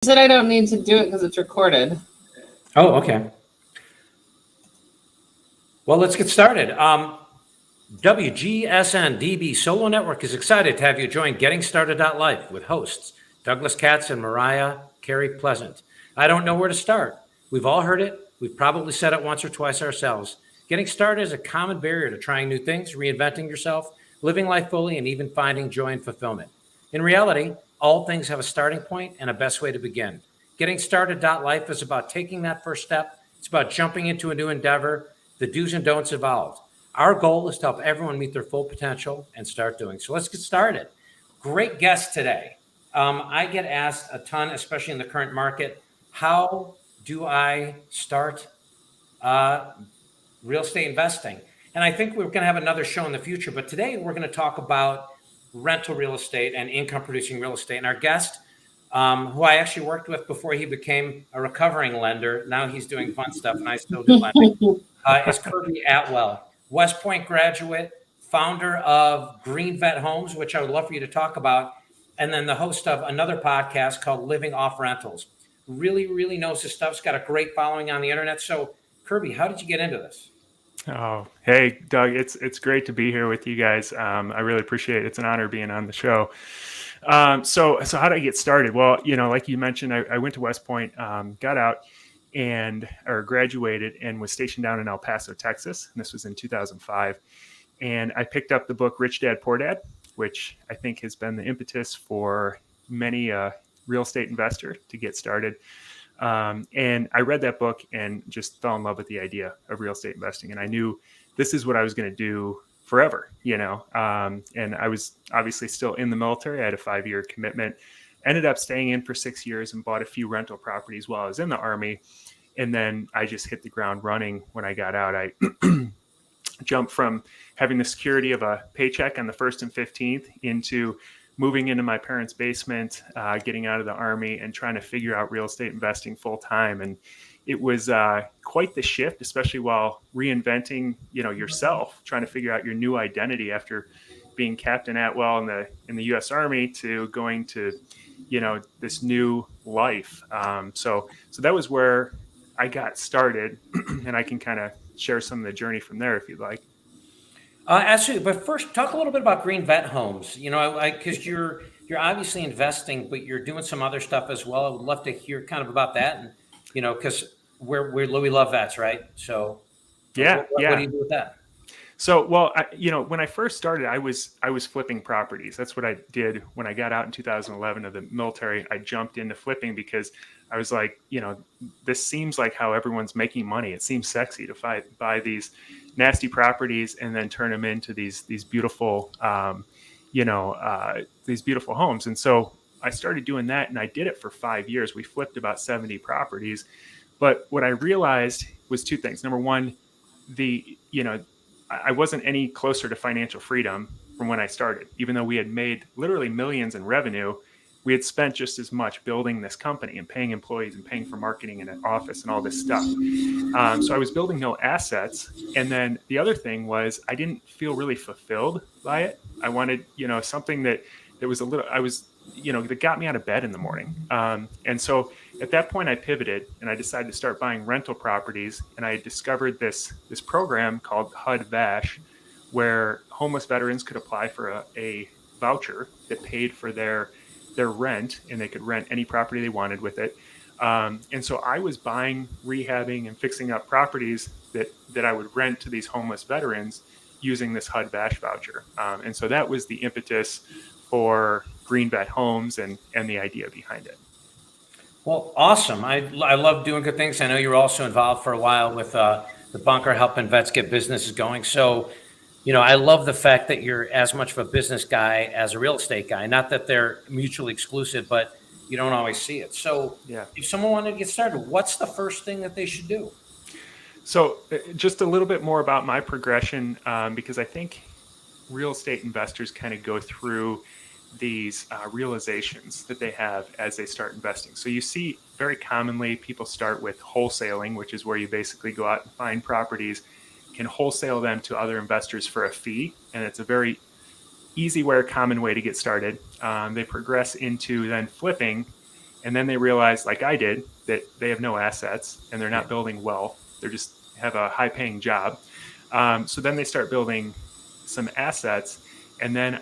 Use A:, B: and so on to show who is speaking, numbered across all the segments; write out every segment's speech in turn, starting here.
A: said I don't need to do it because it's recorded.
B: Oh, okay. Well, let's get started. WGSN-DB Solo Network is excited to have you join Getting Started.LIFE with hosts Douglas Katz and Marya Carey Pleasant. I don't know where to start. We've all heard it. We've probably said it once or twice ourselves. Getting started is a common barrier to trying new things, reinventing yourself, living life fully, and even finding joy and fulfillment. In reality, all things have a starting point and a best way to begin. Getting Started.LIFE is about taking that first step. It's about jumping into a new endeavor, the do's and don'ts involved. Our goal is to help everyone meet their full potential and start doing. So let's get started. Great guest today. I get asked a ton, especially in the current market, how do I start real estate investing? And I think we're going to have another show in the future, but today we're going to talk about rental real estate and income producing real estate. And our guest, who I actually worked with before he became a recovering lender, now he's doing fun stuff and I still do lending, is Kirby Atwell, West Point graduate, founder of Green Vet Homes, which I would love for you to talk about, and then the host of another podcast called Living Off Rentals. Really knows his stuff. He's got a great following on the internet. So Kirby, how did you get into this?
C: Oh, hey, Doug, it's great to be here with you guys. I really appreciate it. It's an honor being on the show. So how did I get started? Well, like you mentioned, I went to West Point, got out or graduated and was stationed down in El Paso, Texas. And this was in 2005. And I picked up the book Rich Dad, Poor Dad, which I think has been the impetus for many real estate investor to get started. And I read that book and just fell in love with the idea of real estate investing. And I knew this is what I was going to do forever, and I was obviously still in the military. I had a 5-year commitment, ended up staying in for 6 years and bought a few rental properties while I was in the Army. And then I just hit the ground running when I got out. I jumped from having the security of a paycheck on the 1st and 15th into moving into my parents' basement, getting out of the Army and trying to figure out real estate investing full time. And it was quite the shift, especially while reinventing, yourself, trying to figure out your new identity after being Captain Atwell in the U.S. Army to going to, this new life. So that was where I got started, and I can kind of share some of the journey from there if you'd like.
B: Absolutely. But first, talk a little bit about Green Vet Homes, because you're obviously investing, but you're doing some other stuff as well. I would love to hear kind of about that. And, because we love vets, right? So
C: yeah.
B: What do you do with that?
C: So, well, when I first started, I was flipping properties. That's what I did when I got out in 2011 of the military. I jumped into flipping because I was like, this seems like how everyone's making money. It seems sexy to buy these nasty properties and then turn them into these beautiful, these beautiful homes. And so I started doing that, and I did it for 5 years. We flipped about 70 properties. But what I realized was two things. Number one, I wasn't any closer to financial freedom from when I started. Even though we had made literally millions in revenue, we had spent just as much building this company and paying employees and paying for marketing and an office and all this stuff. So I was building no assets. And then the other thing was I didn't feel really fulfilled by it. I wanted, something that was that got me out of bed in the morning. And so at that point I pivoted and I decided to start buying rental properties. And I discovered this program called HUD VASH, where homeless veterans could apply for a voucher that paid for their rent, and they could rent any property they wanted with it. And so I was buying, rehabbing, and fixing up properties that I would rent to these homeless veterans using this HUD VASH voucher. And so that was the impetus for Green Vet Homes and the idea behind it.
B: Well, awesome. I love doing good things. I know you were also involved for a while with the bunker, helping vets get businesses going. So, I love the fact that you're as much of a business guy as a real estate guy. Not that they're mutually exclusive, but you don't always see it. So yeah. If someone wanted to get started, what's the first thing that they should do?
C: So just a little bit more about my progression, because I think real estate investors kind of go through these realizations that they have as they start investing. So you see very commonly people start with wholesaling, which is where you basically go out and find properties, can wholesale them to other investors for a fee. And it's a very easy way, common way to get started. They progress into then flipping And then they realize, like I did, that they have no assets and they're not building wealth. They just have a high paying job. So then they start building some assets. And then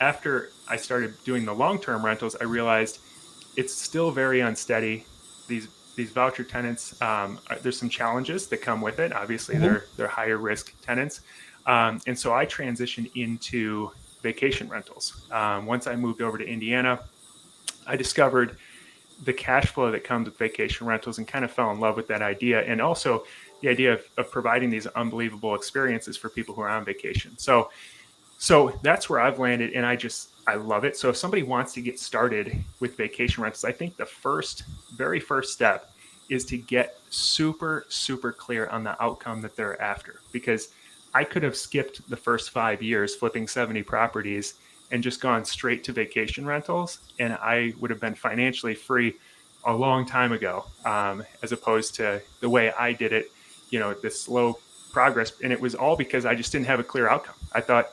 C: after I started doing the long-term rentals, I realized it's still very unsteady. These voucher tenants, there's some challenges that come with it. Obviously, they're higher risk tenants. And so I transitioned into vacation rentals. Once I moved over to Indiana, I discovered the cash flow that comes with vacation rentals and kind of fell in love with that idea. And also the idea of providing these unbelievable experiences for people who are on vacation. So that's where I've landed, and I love it. So if somebody wants to get started with vacation rentals, I think the very first step is to get super, super clear on the outcome that they're after. Because I could have skipped the first 5 years flipping 70 properties and just gone straight to vacation rentals, and I would have been financially free a long time ago, as opposed to the way I did it, this slow progress. And it was all because I just didn't have a clear outcome. I thought,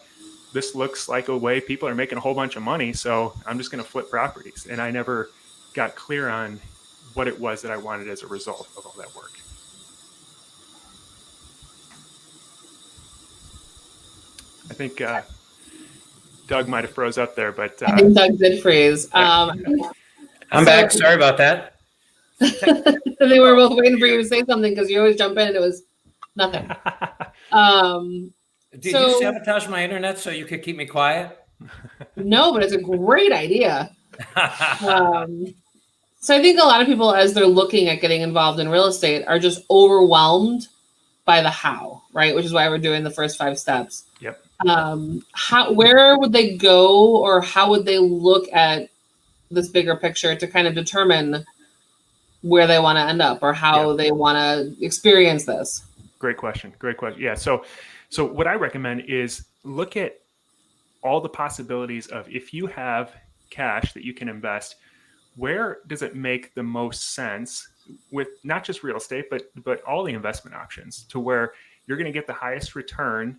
C: this looks like a way people are making a whole bunch of money, so I'm just going to flip properties. And I never got clear on what it was that I wanted as a result of all that work. I think Doug might have froze up there, but
A: I think Doug did freeze.
B: I'm back. Sorry about that.
A: They were both waiting for you to say something because you always jump in and it was nothing.
B: Did you sabotage my internet so you could keep me quiet?
A: No, but it's a great idea. So I think a lot of people, as they're looking at getting involved in real estate, are just overwhelmed by the how, right? Which is why we're doing the first 5 steps.
C: Yep.
A: Where would they go, or how would they look at this bigger picture to kind of determine where they want to end up or how they want to experience this?
C: Great question. Yeah. So what I recommend is look at all the possibilities of, if you have cash that you can invest, where does it make the most sense with not just real estate, but all the investment options, to where you're going to get the highest return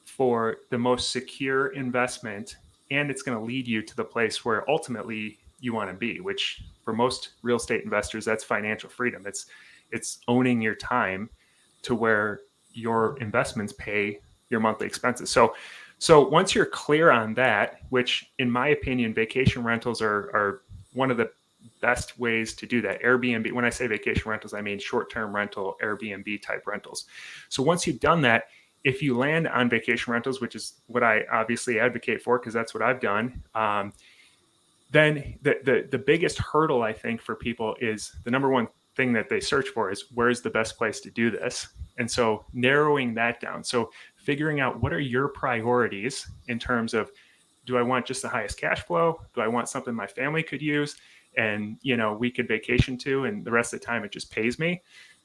C: for the most secure investment, and it's going to lead you to the place where ultimately you want to be, which for most real estate investors, that's financial freedom. It's owning your time to where your investments pay your monthly expenses. So once you're clear on that, which in my opinion, vacation rentals are one of the best ways to do that. Airbnb, when I say vacation rentals, I mean short-term rental, Airbnb type rentals. So once you've done that, if you land on vacation rentals, which is what I obviously advocate for, because that's what I've done, then the biggest hurdle, I think, for people is the number one thing that they search for is, where's the best place to do this? And so narrowing that down. So figuring out, what are your priorities in terms of, do I want just the highest cash flow? Do I want something my family could use and, we could vacation to, and the rest of the time it just pays me?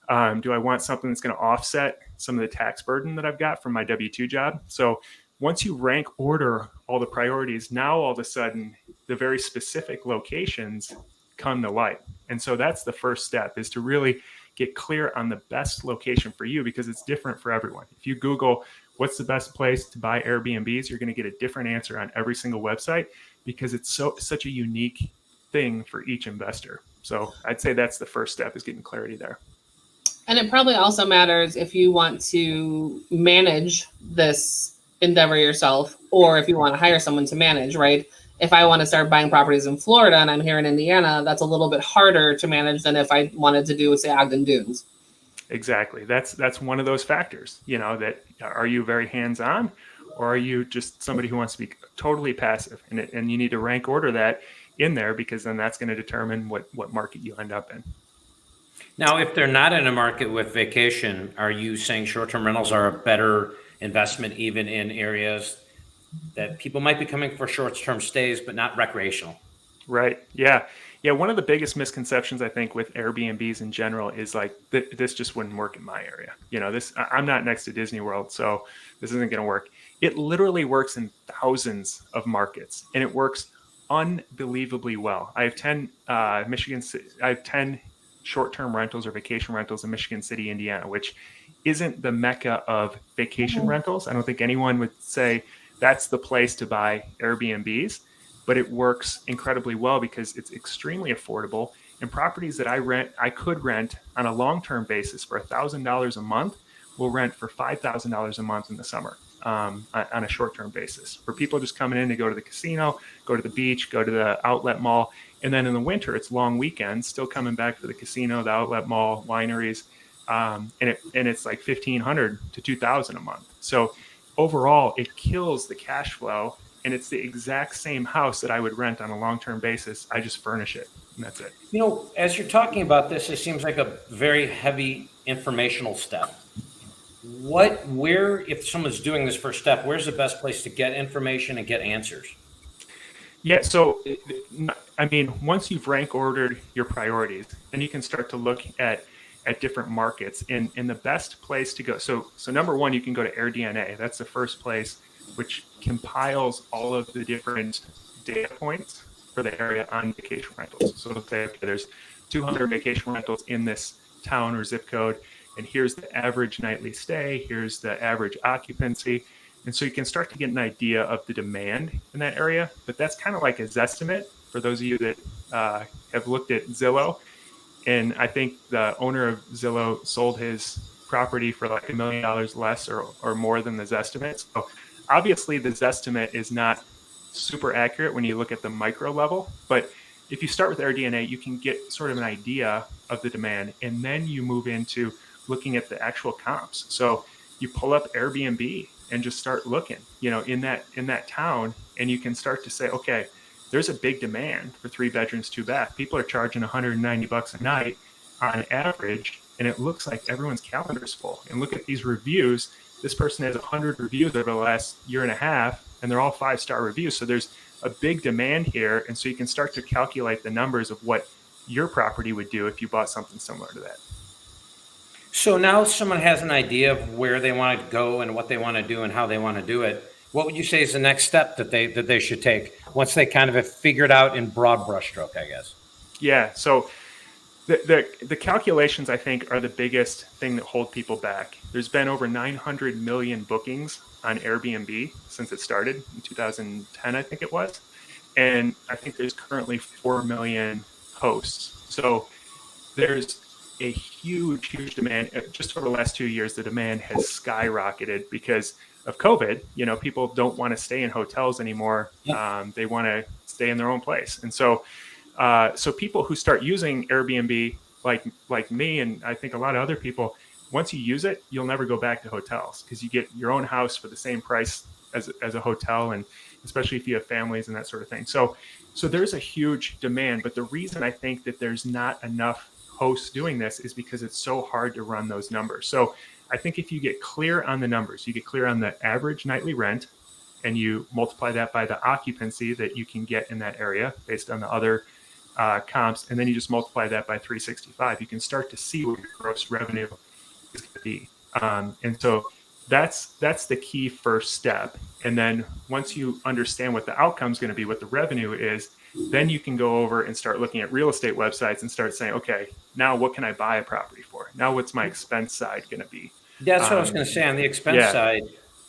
C: Do I want something that's going to offset some of the tax burden that I've got from my W-2 job? So once you rank order all the priorities, now all of a sudden the very specific locations come to light. And so that's the first step, is to really get clear on the best location for you, because it's different for everyone. If you Google what's the best place to buy Airbnbs, you're going to get a different answer on every single website, because it's such a unique thing for each investor. So I'd say that's the first step, is getting clarity there.
A: And it probably also matters if you want to manage this endeavor yourself, or if you want to hire someone to manage, right? If I want to start buying properties in Florida and I'm here in Indiana, that's a little bit harder to manage than if I wanted to do, say, Ogden Dunes.
C: Exactly. That's one of those factors, that are you very hands-on, or are you just somebody who wants to be totally passive? And you need to rank order that in there, because then that's going to determine what market you end up in.
B: Now, if they're not in a market with vacation, are you saying short-term rentals are a better investment even in areas that people might be coming for short-term stays, but not recreational?
C: Right. Yeah. One of the biggest misconceptions, I think, with Airbnbs in general is like, this just wouldn't work in my area. I'm not next to Disney World, so this isn't going to work. It literally works in thousands of markets, and it works unbelievably well. I have 10 short-term rentals or vacation rentals in Michigan City, Indiana, which isn't the mecca of vacation rentals. I don't think anyone would say that's the place to buy Airbnbs, but it works incredibly well because it's extremely affordable. And properties that I could rent on a long-term basis for $1,000 a month will rent for $5,000 a month in the summer on a short-term basis, for people just coming in to go to the casino, go to the beach, go to the outlet mall. And then in the winter, it's long weekends, still coming back for the casino, the outlet mall, wineries. And it's like $1,500 to $2,000 a month. So overall, it kills the cash flow. And it's the exact same house that I would rent on a long-term basis. I just furnish it, and that's it.
B: As you're talking about this, it seems like a very heavy informational step. If someone's doing this first step, where's the best place to get information and get answers?
C: Yeah, so I mean, once you've rank ordered your priorities, then you can start to look at different markets. And the best place to go, so number one, you can go to AirDNA. That's the first place, which compiles all of the different data points for the area on vacation rentals. So let's say, okay, there's 200 vacation rentals in this town or zip code, and here's the average nightly stay, here's the average occupancy. And so you can start to get an idea of the demand in that area. But that's kind of like a Zestimate for those of you that have looked at Zillow. And I think the owner of Zillow sold his property for like $1 million less or more than the Zestimate. So obviously the Zestimate is not super accurate when you look at the micro level. But if you start with AirDNA, you can get sort of an idea of the demand. And then you move into looking at the actual comps. So you pull up Airbnb and just start looking, in that town, and you can start to say, okay, there's a big demand for 3 bedrooms, 2 bath. People are charging $190 a night on average, and it looks like everyone's calendar is full. And look at these reviews. This person has 100 reviews over the last year and a half, and they're all 5-star reviews. So there's a big demand here, and so you can start to calculate the numbers of what your property would do if you bought something similar to that.
B: So now someone has an idea of where they want to go and what they want to do and how they want to do it. What would you say is the next step that they should take once they kind of have figured out in broad brushstroke, I guess?
C: Yeah. So the calculations, I think, are the biggest thing that hold people back. There's been over 900 million bookings on Airbnb since it started in 2010, I think it was. And I think there's currently 4 million hosts. So there's a huge demand. Just over the last 2 years, the demand has skyrocketed because of COVID. People don't want to stay in hotels anymore. They want to stay in their own place. And so people who start using Airbnb, like me, and I think a lot of other people, once you use it, you'll never go back to hotels because you get your own house for the same price as a hotel, and especially if you have families and that sort of thing. So there's a huge demand. But the reason I think that there's not enough hosts doing this is because it's so hard to run those numbers. So I think if you get clear on the numbers, you get clear on the average nightly rent, and you multiply that by the occupancy that you can get in that area based on the other comps, and then you just multiply that by 365, you can start to see what your gross revenue is going to be. And so that's the key first step. And then once you understand what the outcome is going to be, what the revenue is, then you can go over and start looking at real estate websites and start saying, okay, now what can I buy a property for? Now what's my expense side going to be?
B: That's what I was going to say. On the expense side,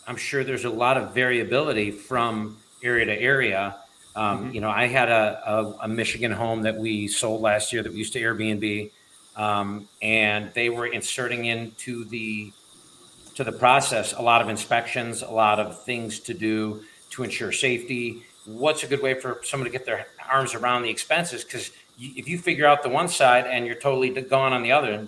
B: I'm sure there's a lot of variability from area to area. I had a Michigan home that we sold last year that we used to Airbnb, and they were inserting into the process a lot of inspections, a lot of things to do to ensure safety. What's a good way for someone to get their arms around the expenses? Because if you figure out the one side and you're totally gone on the other,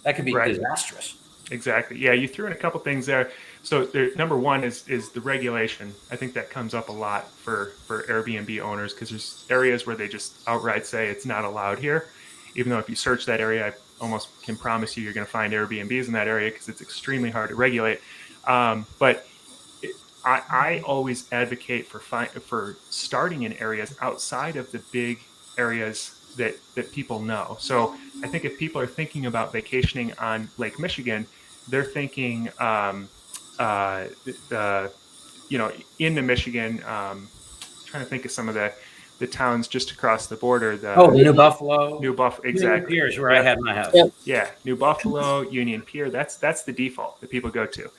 B: that could be disastrous.
C: Exactly. Yeah, you threw in a couple things there. So number one is the regulation. I think that comes up a lot for Airbnb owners because there's areas where they just outright say it's not allowed here, even though if you search that area, I almost can promise you're going to find Airbnbs in that area because it's extremely hard to regulate. But I always advocate for starting in areas outside of the big areas that people know. So I think if people are thinking about vacationing on Lake Michigan, they're thinking, in the Michigan, trying to think of some of the towns just across the border.
B: New Buffalo.
C: New Buffalo, exactly.
B: Union Pier is where I had my house.
C: Yeah, New Buffalo, Union Pier. That's the default that people go to,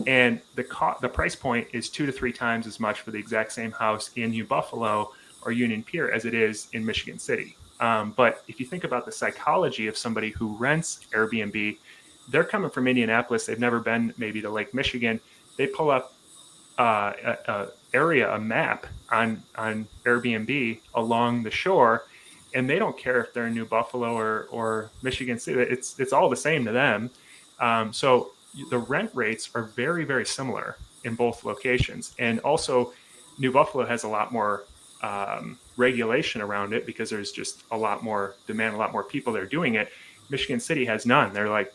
C: and the price point is 2 to 3 times as much for the exact same house in New Buffalo or Union Pier as it is in Michigan City. But if you think about the psychology of somebody who rents Airbnb, they're coming from Indianapolis. They've never been maybe to Lake Michigan. They pull up a map on Airbnb along the shore, and they don't care if they're in New Buffalo or Michigan City. It's all the same to them. So the rent rates are very, very similar in both locations. And also New Buffalo has a lot more regulation around it because there's just a lot more demand, a lot more people that are doing it. Michigan City has none. They're like,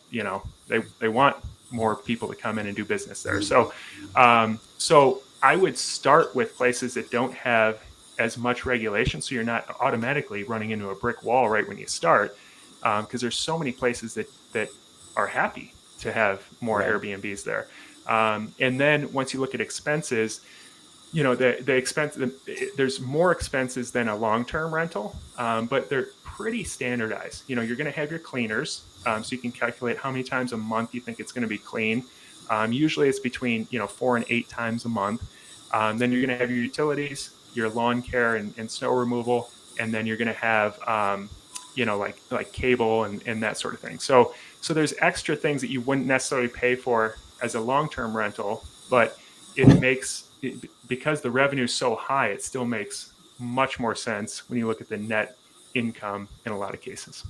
C: they want more people to come in and do business there. So I would start with places that don't have as much regulation, so you're not automatically running into a brick wall right when you start, because there's so many places that are happy to have more Airbnbs there. And then once you look at expenses, there's more expenses than a long-term rental, but they're pretty standardized. You're going to have your cleaners, so you can calculate how many times a month you think it's going to be clean. Usually it's between 4 and 8 times a month. Then you're going to have your utilities, your lawn care and snow removal, and then you're going to have like cable and that sort of thing. So there's extra things that you wouldn't necessarily pay for as a long-term rental, but because the revenue is so high, it still makes much more sense when you look at the net income in a lot of cases.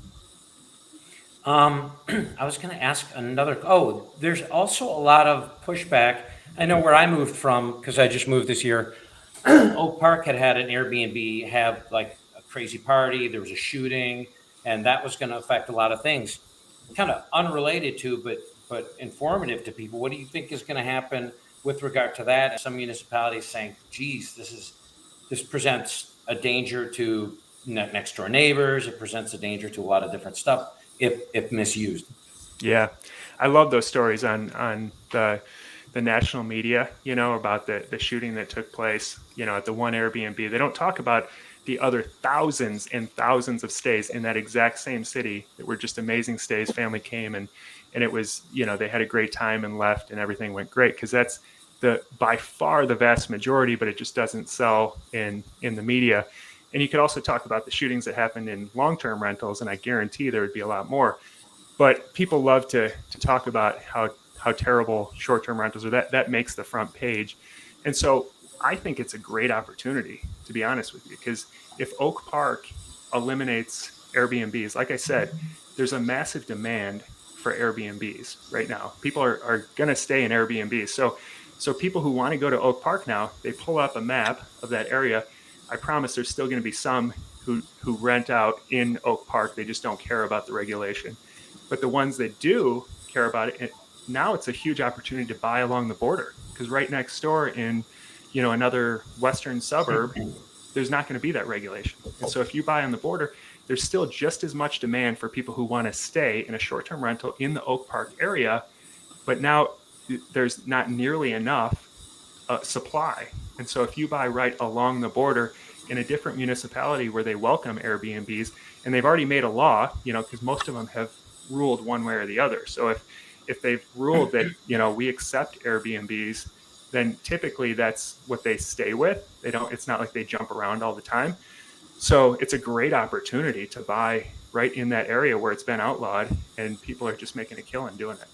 B: I was going to ask there's also a lot of pushback. I know where I moved from, because I just moved this year, Oak Park had an Airbnb have like a crazy party. There was a shooting, and that was going to affect a lot of things. Kind of unrelated to, but informative to people. What do you think is going to happen with regard to that? Some municipalities saying, geez, this presents a danger to next door neighbors. It presents a danger to a lot of different stuff if misused.
C: Yeah. I love those stories on the national media, about the shooting that took place, at the one Airbnb. They don't talk about the other thousands and thousands of stays in that exact same city that were just amazing stays. Family came and it was, they had a great time and left and everything went great, because that's by far the vast majority, but it just doesn't sell in the media. And you could also talk about the shootings that happened in long-term rentals, and I guarantee there would be a lot more. But people love to talk about how terrible short-term rentals are. That makes the front page. And so I think it's a great opportunity, to be honest with you, because if Oak Park eliminates Airbnbs, like I said, there's a massive demand for Airbnbs right now. People are going to stay in Airbnbs. So people who want to go to Oak Park now, they pull up a map of that area. I promise there's still going to be some who rent out in Oak Park. They just don't care about the regulation. But the ones that do care about it, now it's a huge opportunity to buy along the border, because right next door in another western suburb, there's not going to be that regulation. And so if you buy on the border, there's still just as much demand for people who want to stay in a short-term rental in the Oak Park area, but now there's not nearly enough supply. And so if you buy right along the border in a different municipality where they welcome Airbnbs, and they've already made a law, because most of them have ruled one way or the other. So if they've ruled that, we accept Airbnbs, then typically that's what they stay with. It's not like they jump around all the time. So it's a great opportunity to buy right in that area where it's been outlawed, and people are just making a killing doing it.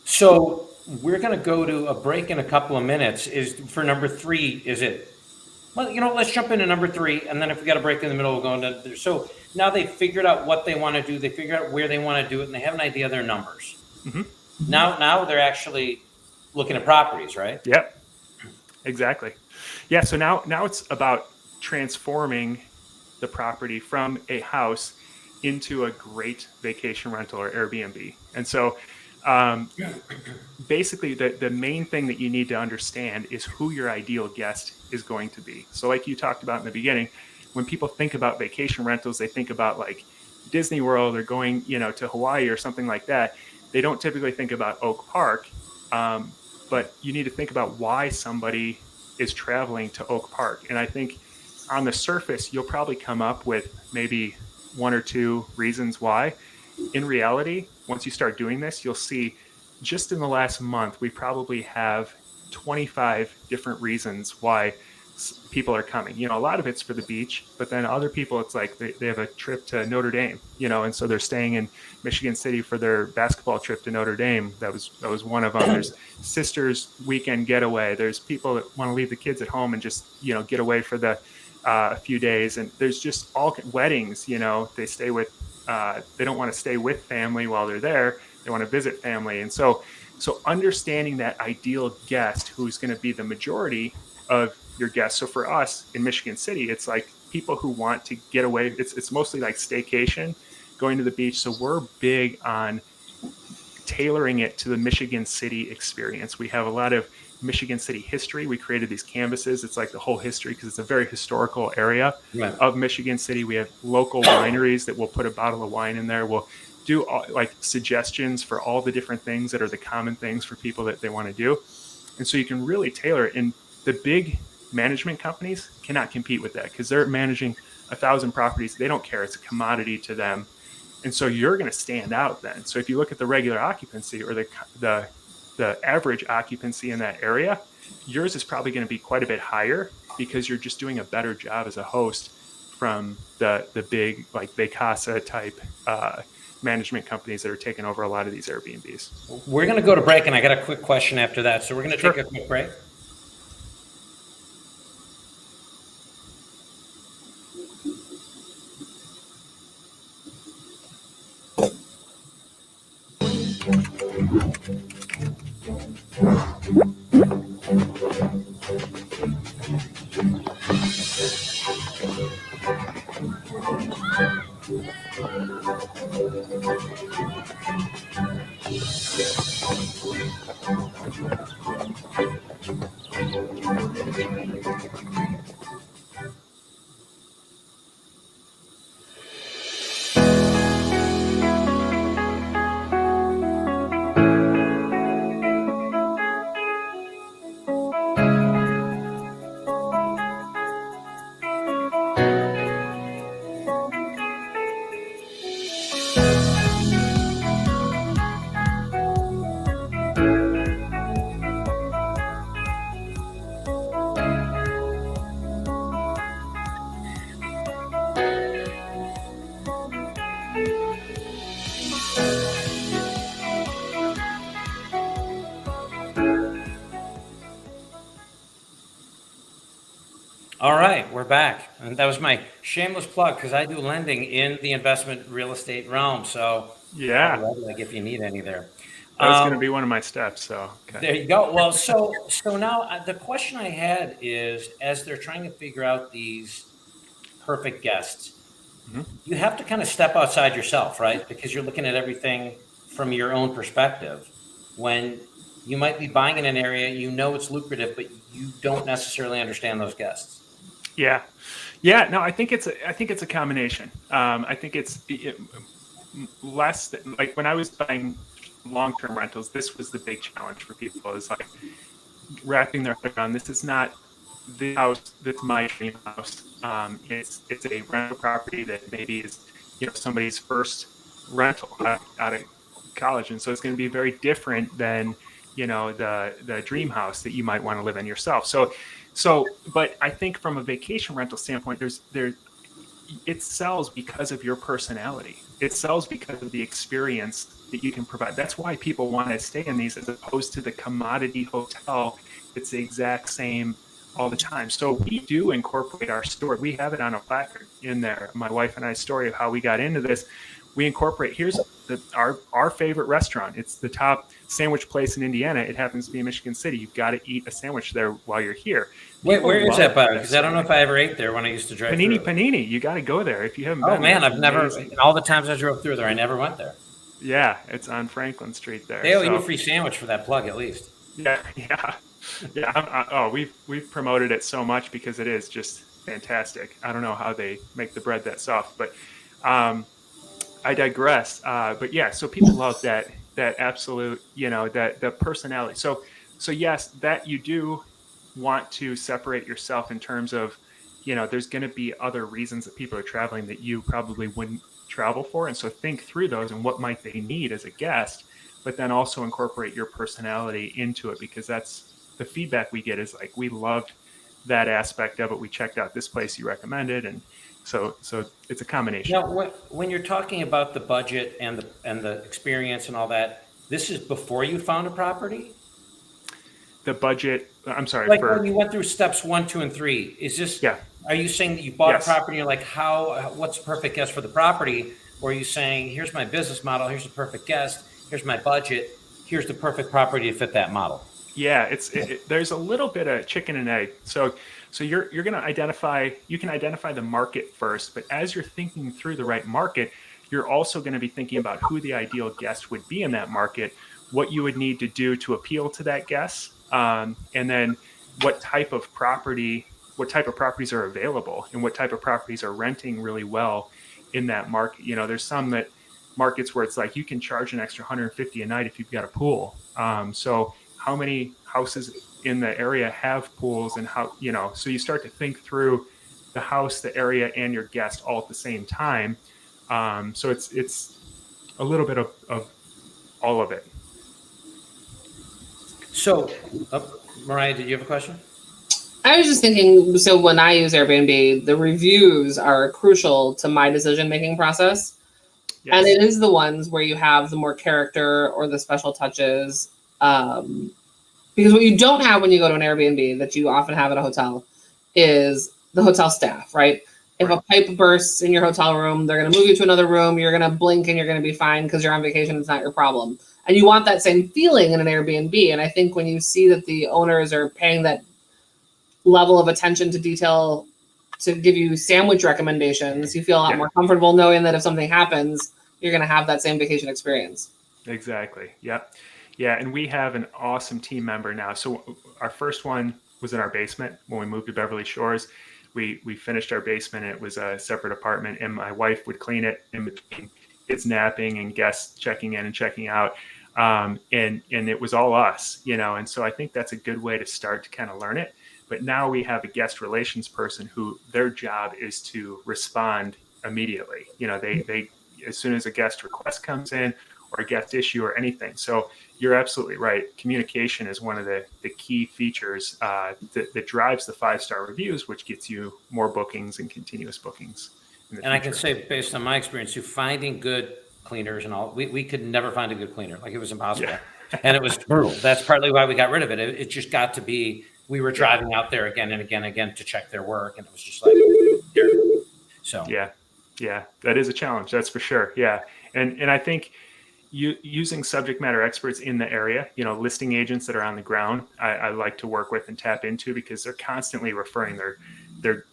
B: So we're going to go to a break in a couple of minutes. For number 3, is it? Well, let's jump into number 3, and then if we got a break in the middle, we'll go into. So now they've figured out what they want to do. They figured out where they want to do it, and they have an idea of their numbers. Mm-hmm. Now they're actually looking at properties, right?
C: Yep, exactly. Yeah. So now it's about transforming the property from a house into a great vacation rental or Airbnb. And so basically the main thing that you need to understand is who your ideal guest is going to be. So like you talked about in the beginning, when people think about vacation rentals, they think about like Disney World or going, to Hawaii or something like that. They don't typically think about Oak Park, but you need to think about why somebody is traveling to Oak Park. And I think on the surface, you'll probably come up with maybe 1 or 2 reasons why. In reality, once you start doing this, you'll see just in the last month, we probably have 25 different reasons why people are coming. A lot of it's for the beach, but then other people, it's like they have a trip to Notre Dame, and so they're staying in Michigan City for their basketball trip to Notre Dame. That was one of them. There's sisters weekend getaway. There's people that want to leave the kids at home and just, get away for the a few days. And there's just all weddings, they stay with, they don't want to stay with family while they're there. They want to visit family. And so understanding that ideal guest who's going to be the majority of your guests. So for us in Michigan City, it's like people who want to get away. It's mostly like staycation, going to the beach. So we're big on tailoring it to the Michigan City experience. We have a lot of Michigan City history. We created these canvases. It's like the whole history because it's a very historical area of Michigan City. We have local wineries that will put a bottle of wine in there. We'll do like suggestions for all the different things that are the common things for people that they want to do. And so you can really tailor it. And the big management companies cannot compete with that because they're managing 1,000 properties. They don't care. It's a commodity to them. And so you're going to stand out then. So if you look at the regular occupancy or the average occupancy in that area, yours is probably going to be quite a bit higher because you're just doing a better job as a host from the big like Vacasa type management companies that are taking over a lot of these Airbnbs.
B: We're going to go to break, and I got a quick question after that. So we're going to take a quick break. All right, we're back. And that was my shameless plug because I do lending in the investment real estate realm. So
C: yeah,
B: like if you need any there.
C: That's going to be one of my steps. So okay.
B: There you go. Well, so now the question I had is, as they're trying to figure out these perfect guests, you have to kind of step outside yourself, right? Because you're looking at everything from your own perspective. When you might be buying in an area, it's lucrative, but you don't necessarily understand those guests.
C: Yeah. No, I think it's a combination. I think it's less than, like when I was buying long-term rentals, this was the big challenge for people is like wrapping their head around. This is not the house that's my dream house. It's a rental property that maybe is somebody's first rental out of college, and so it's going to be very different than the dream house that you might want to live in yourself. So, but I think from a vacation rental standpoint, it sells because of your personality. It sells because of the experience that you can provide. That's why people want to stay in these as opposed to the commodity hotel. It's the exact same all the time. So we do incorporate our story. We have it on a placard in there. My wife and I's story of how we got into this. We incorporate, here's our favorite restaurant. It's the top sandwich place in Indiana. It happens to be in Michigan City. You've got to eat a sandwich there while you're here.
B: Wait, where is that by? Because I don't know if I ever ate there when I used to drive through.
C: Panini. You got to go there if you haven't been.
B: Oh man, I've never, all the times I drove through there, I never went there.
C: Yeah, it's on Franklin Street there.
B: They owe you a free sandwich for that plug at least.
C: Yeah. We've promoted it so much because it is just fantastic. I don't know how they make the bread that soft, but I digress. But yeah, so people love that absolute, that the personality. So yes, that you do want to separate yourself in terms of, there's going to be other reasons that people are traveling that you probably wouldn't travel for. And so think through those and what might they need as a guest, but then also incorporate your personality into it, because that's the feedback we get is like, we loved that aspect of it. We checked out this place you recommended, and so it's a combination.
B: Now, when you're talking about the budget and the experience and all that, this is before you found a property?
C: The budget, I'm sorry.
B: Like when you went through steps 1, 2, and 3, is this, are you saying that you bought a property and you're like, what's the perfect guest for the property? Or are you saying, here's my business model, here's the perfect guest, here's my budget, here's the perfect property to fit that model?
C: Yeah, there's a little bit of chicken and egg. So you're going to you can identify the market first, but as you're thinking through the right market, you're also going to be thinking about who the ideal guest would be in that market, what you would need to do to appeal to that guest, and then what type of properties are available and what type of properties are renting really well in that market. There's some markets where it's like you can charge an extra $150 a night if you've got a pool. So how many houses in the area have pools, and so you start to think through the house, the area, and your guest all at the same time. So it's a little bit of all of it.
B: So, Mariah, did you have a question?
A: I was just thinking, so when I use Airbnb, the reviews are crucial to my decision-making process. Yes. And it is the ones where you have the more character or the special touches. Because what you don't have when you go to an Airbnb that you often have at a hotel is the hotel staff, right? If a pipe bursts in your hotel room, they're going to move you to another room. You're going to blink and you're going to be fine because you're on vacation. It's not your problem. And you want that same feeling in an Airbnb. And I think when you see that the owners are paying that level of attention to detail to give you sandwich recommendations, you feel a lot more comfortable knowing that if something happens, you're going to have that same vacation experience.
C: Exactly. Yep. Yeah. And we have an awesome team member now. So our first one was in our basement when we moved to Beverly Shores. We finished our basement. It was a separate apartment, and my wife would clean it in between kids napping and guests checking in and checking out. And it was all us, and so I think that's a good way to start to kind of learn it. But now we have a guest relations person who their job is to respond immediately. They as soon as a guest request comes in or a guest issue or anything. So you're absolutely right. Communication is one of the key features that drives the 5-star reviews, which gets you more bookings and continuous bookings. And
B: I can say, based on my experience, finding good cleaners and all, we could never find a good cleaner. Like, it was impossible. Yeah. And it was brutal. That's partly why we got rid of it. It just got to be, we were driving out there again and again to check their work. And it was just like, so.
C: Yeah, that is a challenge. That's for sure. Yeah. And I think using subject matter experts in the area, listing agents that are on the ground, I like to work with and tap into, because they're constantly referring their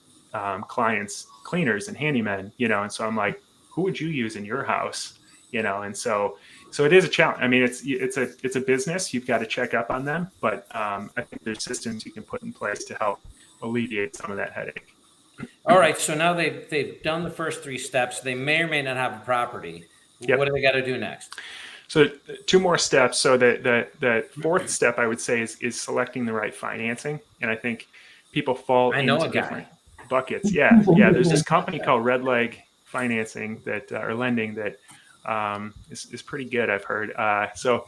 C: clients, cleaners and handymen, and so I'm like, who would you use in your house? And so it is a challenge. I mean, it's a business. You've got to check up on them, but I think there's systems you can put in place to help alleviate some of that headache.
B: All right. So now they've done the first 3 steps. They may or may not have a property. Yep. What do they got to do next?
C: So 2 more steps. So the 4th step, I would say, is selecting the right financing. And I think people fall into different buckets. Yeah. There's this company called Red Leg Financing or lending that is pretty good, I've heard. So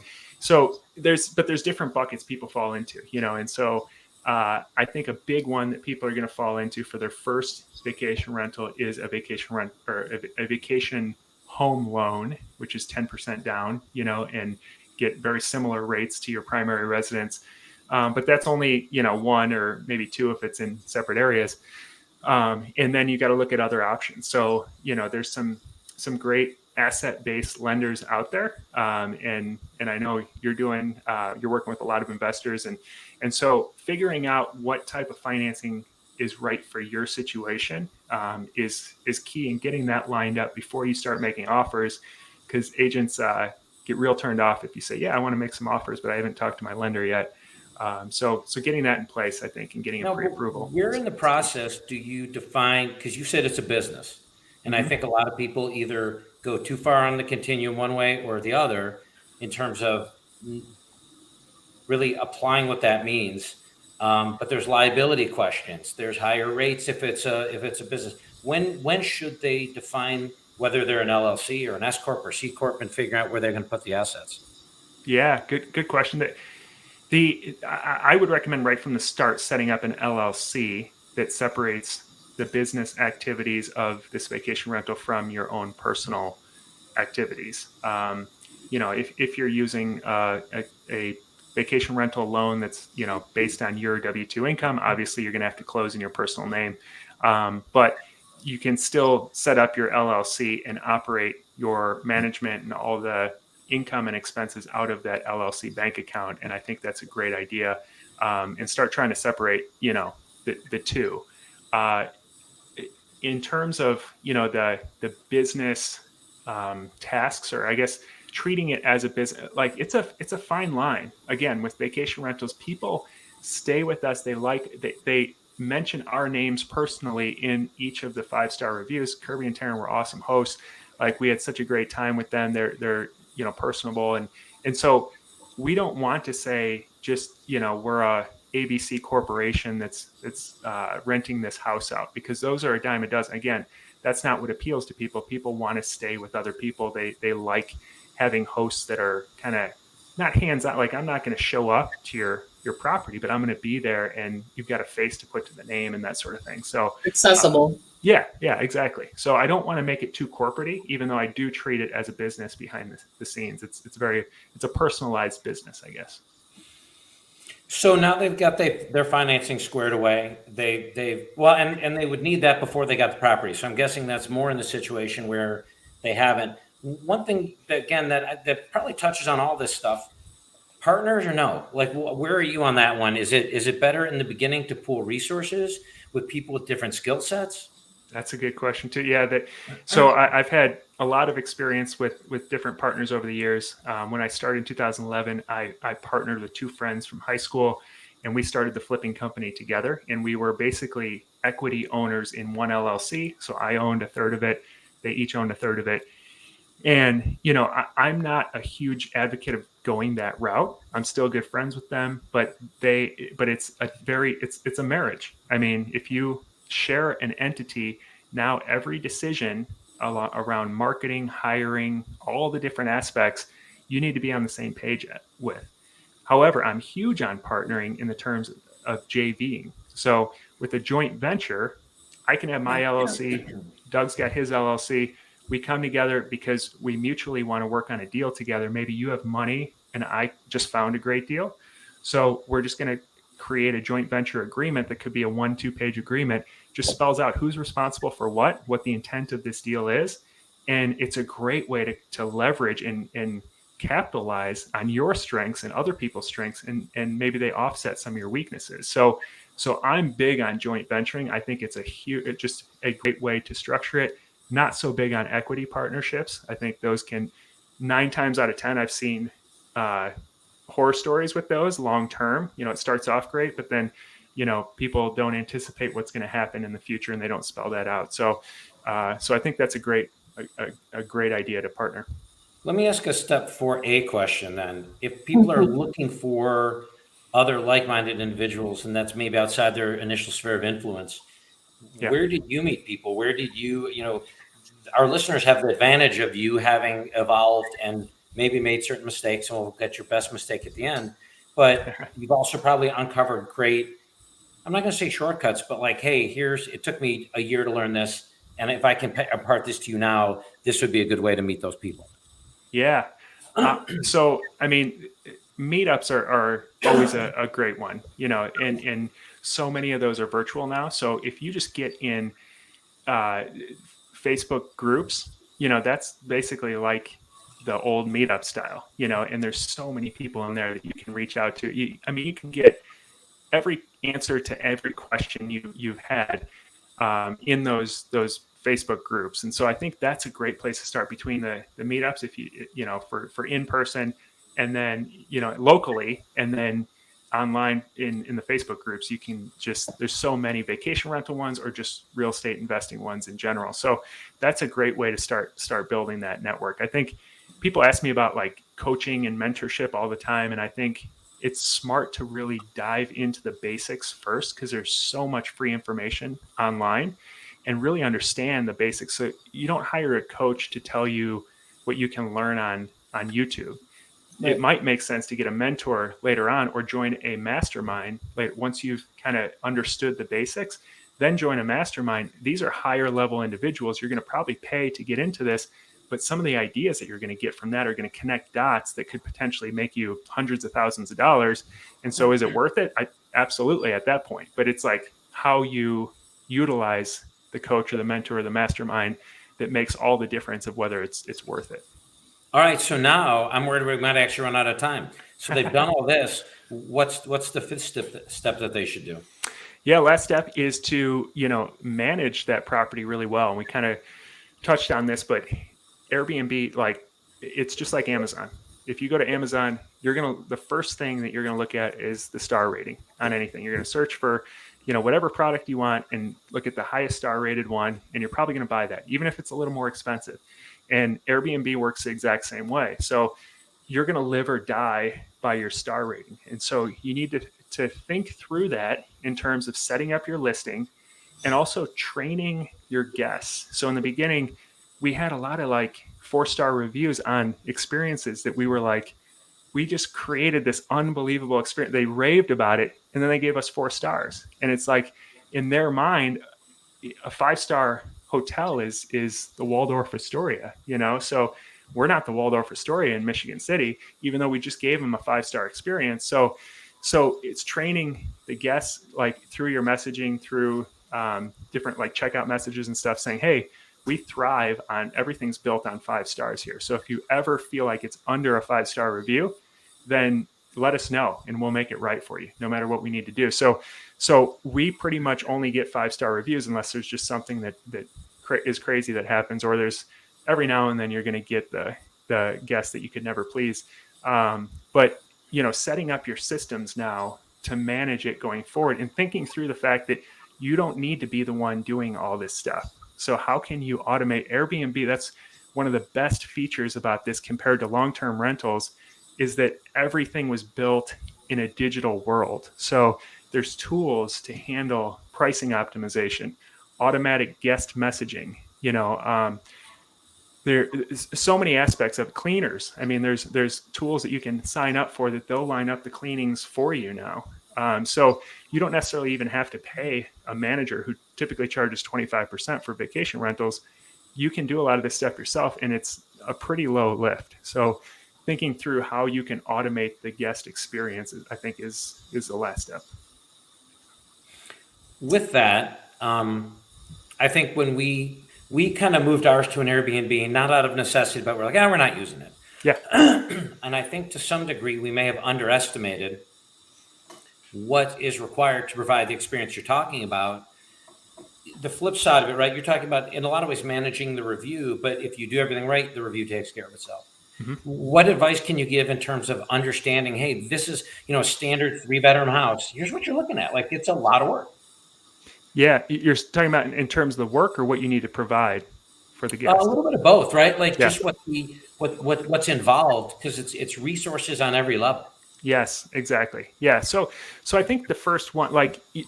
C: there's different buckets people fall into, and so I think a big one that people are going to fall into for their first vacation rental is a vacation rent or a vacation home loan, which is 10% down, and get very similar rates to your primary residence. But that's only, 1 or maybe 2 if it's in separate areas. And then you got to look at other options. So, there's some great asset-based lenders out there. And I know you're working with a lot of investors. And so figuring out what type of financing is right for your situation is key, in getting that lined up before you start making offers, because agents get real turned off if you say, I want to make some offers, but I haven't talked to my lender yet. So getting that in place, I think, and getting a pre-approval.
B: Where in the process do you define, because you said it's a business, and I think a lot of people either go too far on the continuum one way or the other in terms of really applying what that means. But there's liability questions. There's higher rates if it's a business. When should they define whether they're an LLC or an S corp or C corp, and figure out where they're going to put the assets?
C: Yeah, good question. I would recommend right from the start setting up an LLC that separates the business activities of this vacation rental from your own personal activities. If you're using a vacation rental loan that's based on your W-2 income, obviously you're going to have to close in your personal name, but you can still set up your LLC and operate your management and all the income and expenses out of that LLC bank account. And I think that's a great idea. And start trying to separate, the two. In terms of, the business tasks, or I guess treating it as a business, like it's a fine line. Again, with vacation rentals, people stay with us. They mention our names personally in each of the 5-star reviews. Kirby and Taryn were awesome hosts. Like, we had such a great time with them. They're personable, and so we don't want to say just we're a ABC corporation that's renting this house out, because those are a dime a dozen. Again, that's not what appeals to people. People want to stay with other people. They like having hosts that are kind of not hands-on. Like, I'm not going to show up to your property, but I'm going to be there, and you've got a face to put to the name and that sort of thing. So
A: accessible.
C: Yeah, exactly. So I don't want to make it too corporate-y, even though I do treat it as a business behind the scenes. It's a personalized business, I guess.
B: So now they've got their financing squared away. And they would need that before they got the property. So I'm guessing that's more in the situation where they haven't. One thing that probably touches on all this stuff: partners or no? Like, where are you on that one? Is it better in the beginning to pool resources with people with different skill sets?
C: That's a good question too. Yeah. So I've had a lot of experience with different partners over the years. When I started in 2011, I partnered with 2 friends from high school, and we started the flipping company together. And we were basically equity owners in one LLC. So I owned a third of it. They each owned a third of it. And, I'm not a huge advocate of going that route. I'm still good friends with them, but it's a marriage. I mean, if you share an entity, now every decision around marketing, hiring, all the different aspects, you need to be on the same page with. However, I'm huge on partnering in the terms of JVing. So with a joint venture, I can have my LLC, Doug's got his LLC. We come together because we mutually want to work on a deal together. Maybe you have money and I just found a great deal. So we're just going to create a joint venture agreement that could be a 1-2 page agreement, just spells out who's responsible for what the intent of this deal is. And it's a great way to leverage and capitalize on your strengths and other people's strengths, and maybe they offset some of your weaknesses. So I'm big on joint venturing. I think it's just a great way to structure it. Not so big on equity partnerships. I think those can, 9 times out of 10, I've seen horror stories with those long term. It starts off great, but then, people don't anticipate what's going to happen in the future, and they don't spell that out. So I think that's a great idea to partner.
B: Let me ask a step 4A question then. If people are looking for other like-minded individuals, and that's maybe outside their initial sphere of influence, where did you meet people? Where did our listeners have the advantage of you having evolved and maybe made certain mistakes, and we'll get your best mistake at the end. But you've also probably uncovered great, I'm not going to say shortcuts, but like, hey, it took me a year to learn this, and if I can impart this to you now, this would be a good way to meet those people.
C: Yeah. So, I mean, meetups are always a great one, and so many of those are virtual now. So if you just get in Facebook groups, that's basically like the old meetup style, and there's so many people in there that you can reach out to. You can get every answer to every question you've had in those Facebook groups. And so I think that's a great place to start between the meetups, if for in person, and then, locally, and then online in the Facebook groups. You can there's so many vacation rental ones or just real estate investing ones in general. So that's a great way to start building that network. I think people ask me about like coaching and mentorship all the time. And I think it's smart to really dive into the basics first, because there's so much free information online, and really understand the basics. So you don't hire a coach to tell you what you can learn on YouTube. it might make sense to get a mentor later on or join a mastermind later. Once you've kind of understood the basics, then join a mastermind. These are higher level individuals. You're going to probably pay to get into this, but some of the ideas that you're going to get from that are going to connect dots that could potentially make you hundreds of thousands of dollars. And so is it worth it? Absolutely at that point. But it's like how you utilize the coach or the mentor or the mastermind that makes all the difference of whether it's worth it.
B: All right. So now I'm worried we might actually run out of time. So they've done all this. What's the fifth step that they should do?
C: Yeah. Last step is to, manage that property really well. And we kind of touched on this, but Airbnb, like it's just like Amazon. If you go to Amazon, the first thing that you're going to look at is the star rating on anything. You're going to search for, whatever product you want and look at the highest star rated one. And you're probably going to buy that, even if it's a little more expensive. And Airbnb works the exact same way. So you're going to live or die by your star rating. And so you need to think through that in terms of setting up your listing and also training your guests. So in the beginning, we had a lot of 4-star reviews on experiences that we were like, we just created this unbelievable experience. They raved about it. And then they gave us 4 stars. And it's like in their mind, a 5-star hotel is the Waldorf Astoria, so we're not the Waldorf Astoria in Michigan City, even though we just gave them a 5-star experience. So it's training the guests through your messaging, through different checkout messages and stuff, saying, hey, we thrive on everything's built on 5 stars here. So if you ever feel like it's under a 5-star review, then let us know and we'll make it right for you, no matter what we need to do. So we pretty much only get 5-star reviews unless there's just something that is crazy that happens, or there's every now and then you're going to get the guest that you could never please. But setting up your systems now to manage it going forward and thinking through the fact that you don't need to be the one doing all this stuff. So how can you automate Airbnb? That's one of the best features about this compared to long-term rentals, is that everything was built in a digital world. So there's tools to handle pricing optimization, automatic guest messaging, there's so many aspects of cleaners. I mean, there's tools that you can sign up for that they'll line up the cleanings for you now. So you don't necessarily even have to pay a manager who typically charges 25% for vacation rentals. You can do a lot of this stuff yourself, and it's a pretty low lift. So thinking through how you can automate the guest experience, I think is the last step.
B: With that, I think when we kind of moved ours to an Airbnb, not out of necessity, but we're like, we're not using it.
C: Yeah.
B: And I think to some degree, we may have underestimated what is required to provide the experience you're talking about. The flip side of it, right? You're talking about, in a lot of ways, managing the review, but if you do everything right, the review takes care of itself. Mm-hmm. What advice can you give in terms of understanding, hey, this is, a standard 3-bedroom house. Here's what you're looking at. It's a lot of work.
C: Yeah. You're talking about in terms of the work or what you need to provide for the guest?
B: A little bit of both, right? Just what's involved, because it's resources on every level. Yes,
C: exactly. Yeah. So I think the first one,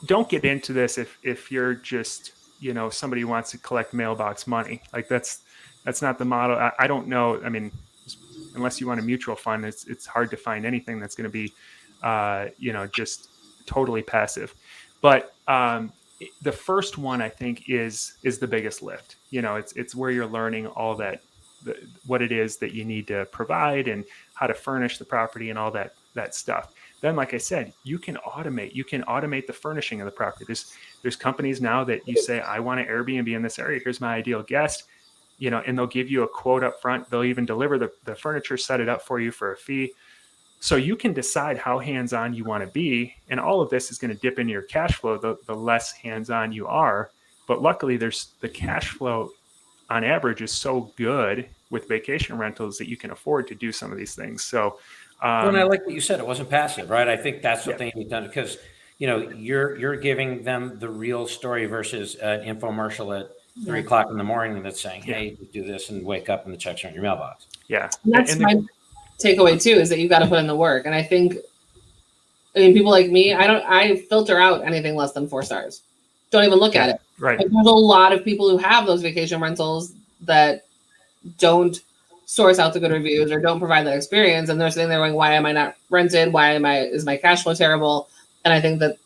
C: don't get into this if you're just, somebody who wants to collect mailbox money. That's not the model. I don't know. I mean, unless you want a mutual fund, it's hard to find anything that's going to be, just totally passive. But the first one, I think, is the biggest lift. It's where you're learning all that, what it is that you need to provide and how to furnish the property and all that stuff. Then, like I said, you can automate the furnishing of the property. There's companies now that you say, I want an Airbnb in this area. Here's my ideal guest, and they'll give you a quote up front. They'll even deliver the furniture, set it up for you for a fee. So you can decide how hands-on you want to be. And all of this is going to dip into your cash flow, the less hands-on you are. But luckily, there's the cash flow on average is so good with vacation rentals that you can afford to do some of these things. So,
B: and I like what you said. It wasn't passive, right? I think that's what they need done, because, you're giving them the real story versus an infomercial at 3 o'clock in the morning that's saying, hey, do this and wake up and the checks are in your mailbox.
C: Yeah.
A: And that's my takeaway too, is that you've got to put in the work. And I think, people like me, I filter out anything less than 4 stars. Don't even look at it.
C: Right.
A: There's a lot of people who have those vacation rentals that don't source out the good reviews or don't provide that experience, and they're sitting there going, why am I not rented? Is my cash flow terrible? And I think that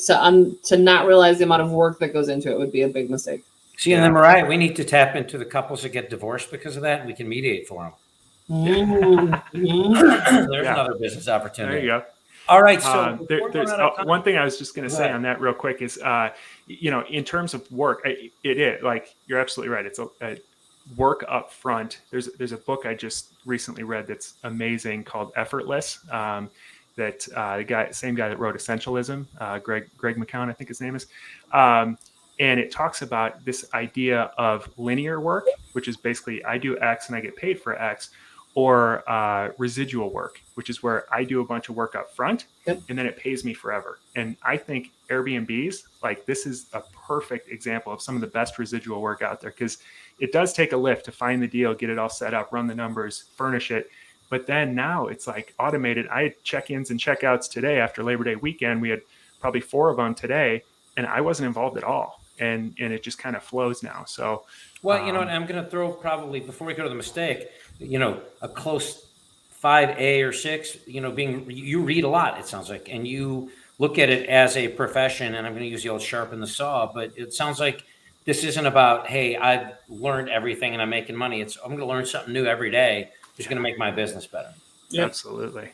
A: to not realize the amount of work that goes into it would be a big mistake.
B: See, and then Mariah, we need to tap into the couples that get divorced because of that, and we can mediate for them. There's another business opportunity.
C: There you go.
B: All right. So
C: there's one thing I was just going to say on that real quick is, in terms of work, it is like, you're absolutely right. It's a work up front. There's a book I just recently read that's amazing called Effortless. That same guy that wrote Essentialism, Greg McCown, I think his name is. And it talks about this idea of linear work, which is basically I do X and I get paid for X, or residual work, which is where I do a bunch of work up front and then it pays me forever. And I think Airbnbs, like, this is a perfect example of some of the best residual work out there, because it does take a lift to find the deal, get it all set up, run the numbers, furnish it. But then now it's like automated. I had check-ins and check-outs today after Labor Day weekend. We had probably 4 of them today, and I wasn't involved at all. And it just kind of flows now. So,
B: well, you know, and I'm going to throw, probably before we go to the mistake, a close 5A or 6, you read a lot, it sounds like, and you look at it as a profession, and I'm going to use the old sharpen the saw, but it sounds like this isn't about, hey, I've learned everything and I'm making money. It's, I'm going to learn something new every day. It's going to make my business better.
C: Yeah. Absolutely.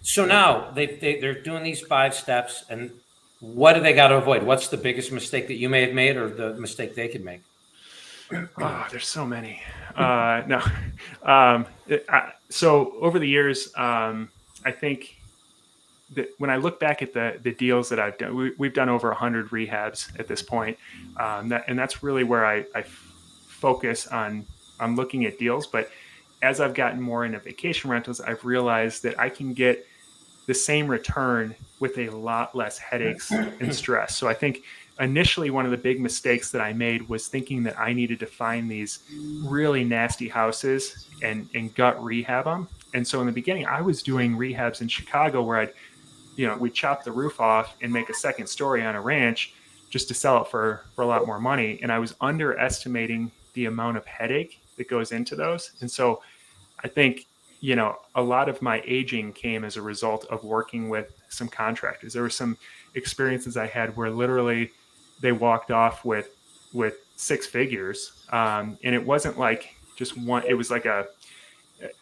B: So now they're doing these 5 steps, and what do they got to avoid? What's the biggest mistake that you may have made, or the mistake they could make?
C: Oh, there's so many. So over the years, I think that when I look back at the deals that I've done, we've done over 100 rehabs at this point. And that's really where I focus on looking at deals. But as I've gotten more into vacation rentals, I've realized that I can get the same return with a lot less headaches and stress. So I think initially one of the big mistakes that I made was thinking that I needed to find these really nasty houses and gut rehab them. And so in the beginning, I was doing rehabs in Chicago where we'd chop the roof off and make a second story on a ranch just to sell it for a lot more money. And I was underestimating the amount of headache that goes into those. And so I think, a lot of my aging came as a result of working with some contractors. There were some experiences I had where literally they walked off with 6 figures. And it wasn't like just one, it was like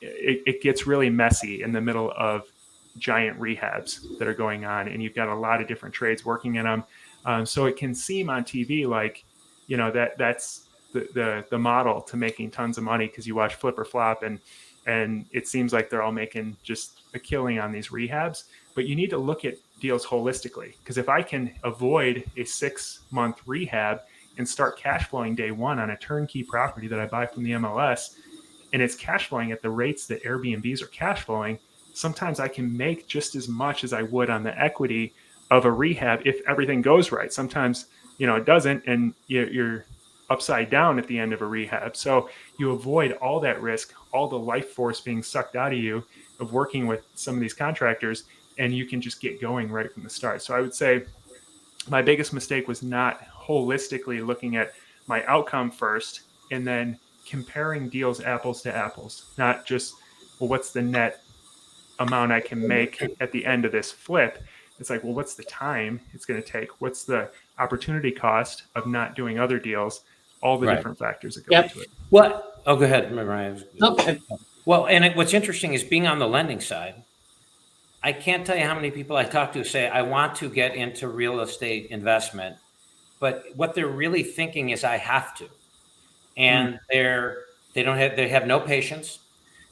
C: it gets really messy in the middle of giant rehabs that are going on. And you've got a lot of different trades working in them. So it can seem on TV like, that's the model to making tons of money, because you watch Flip or Flop and it seems like they're all making just a killing on these rehabs. But you need to look at deals holistically, because if I can avoid a 6-month rehab and start cash flowing day one on a turnkey property that I buy from the MLS, and it's cash flowing at the rates that Airbnbs are cash flowing, sometimes I can make just as much as I would on the equity of a rehab if everything goes right. Sometimes, it doesn't, and you're upside down at the end of a rehab. So you avoid all that risk, all the life force being sucked out of you of working with some of these contractors, and you can just get going right from the start. So I would say my biggest mistake was not holistically looking at my outcome first and then comparing deals apples to apples, not just, well, what's the net amount I can make at the end of this flip? It's like, well, what's the time it's going to take? What's the opportunity cost of not doing other deals? All the different factors that go into it.
B: What? Oh, go ahead, Mariah.
A: Okay.
B: Well, and what's interesting is being on the lending side. I can't tell you how many people I talk to say, I want to get into real estate investment, but what they're really thinking is I have to, and they have no patience.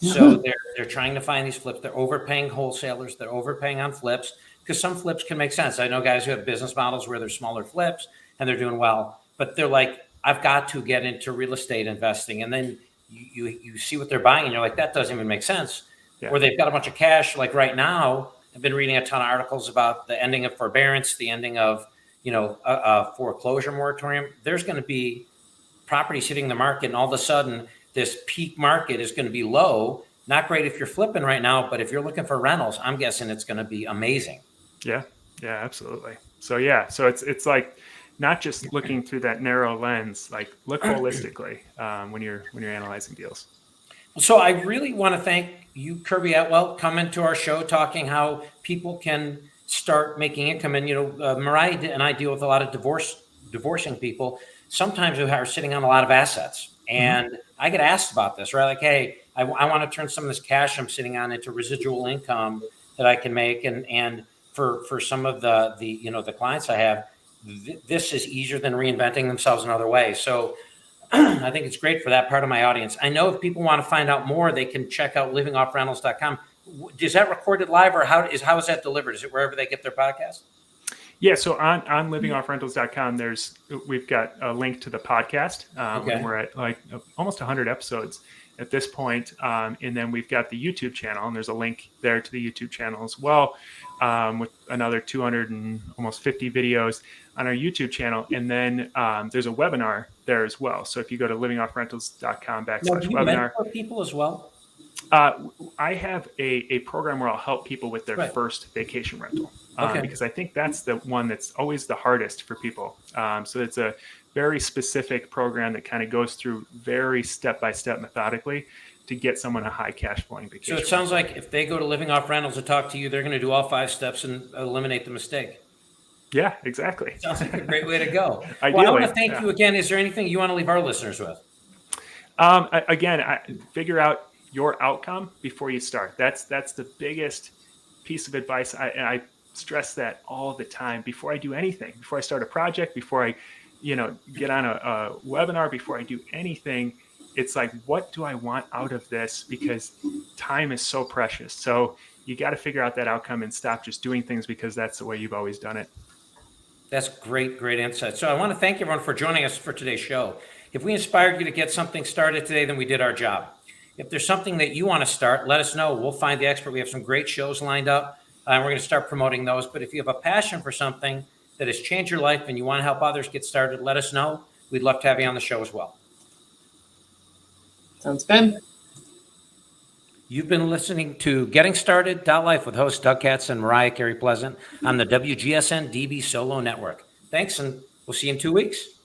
B: So they're trying to find these flips. They're overpaying wholesalers. They're overpaying on flips, because some flips can make sense. I know guys who have business models where they're smaller flips and they're doing well, but they're like, I've got to get into real estate investing. And then you see what they're buying and you're like, that doesn't even make sense. Yeah. Or they've got a bunch of cash. Like right now, I've been reading a ton of articles about the ending of forbearance, the ending of, a foreclosure moratorium. There's going to be properties hitting the market, and all of a sudden this peak market is going to be low. Not great if you're flipping right now, but if you're looking for rentals, I'm guessing it's going to be amazing.
C: Yeah, absolutely. So it's like, not just looking through that narrow lens, like look holistically when you're analyzing deals.
B: So I really want to thank you, Kirby Atwell, coming to our show, talking how people can start making income. And, Mariah and I deal with a lot of divorcing people, sometimes who are sitting on a lot of assets. And I get asked about this, right? Like, hey, I want to turn some of this cash I'm sitting on into residual income that I can make. And for some of the clients I have, this is easier than reinventing themselves another way. So I think it's great for that part of my audience. I know if people want to find out more, they can check out livingoffrentals.com. Is that recorded live, or how is that delivered? Is it wherever they get their podcast?
C: Yeah, so on livingoffrentals.com, we've got a link to the podcast. And we're at like almost 100 episodes at this point. And then we've got the YouTube channel, and there's a link there to the YouTube channel as well, with another 200 and almost 50 videos on our YouTube channel. And then there's a webinar there as well. So if you go to livingoffrentals.com/webinar.
B: Mentor people as well?
C: I have a program where I'll help people with their first vacation rental. Because I think that's the one that's always the hardest for people. So it's a very specific program that kind of goes through very step-by-step methodically to get someone a high cash flowing vacation.
B: So it sounds like if they go to Living Off Rentals to talk to you, they're going to do all 5 steps and eliminate the mistake.
C: Yeah, exactly.
B: Sounds like a great way to go.
C: Ideally,
B: I want to thank you again. Is there anything you want to leave our listeners with?
C: Again, figure out your outcome before you start. That's the biggest piece of advice. I stress that all the time before I do anything, before I start a project, before I, get on a webinar, before I do anything. It's like, what do I want out of this? Because time is so precious. So you got to figure out that outcome and stop just doing things because that's the way you've always done it.
B: That's great insight. So I want to thank everyone for joining us for today's show. If we inspired you to get something started today, then we did our job. If there's something that you want to start, let us know. We'll find the expert. We have some great shows lined up, and we're going to start promoting those. But if you have a passion for something that has changed your life and you want to help others get started, let us know. We'd love to have you on the show as well.
A: Sounds good.
B: You've been listening to Getting Started.Life with hosts Doug Katz and Mariah Carey Pleasant on the WGSN-DB Solo Network. Thanks, and we'll see you in 2 weeks.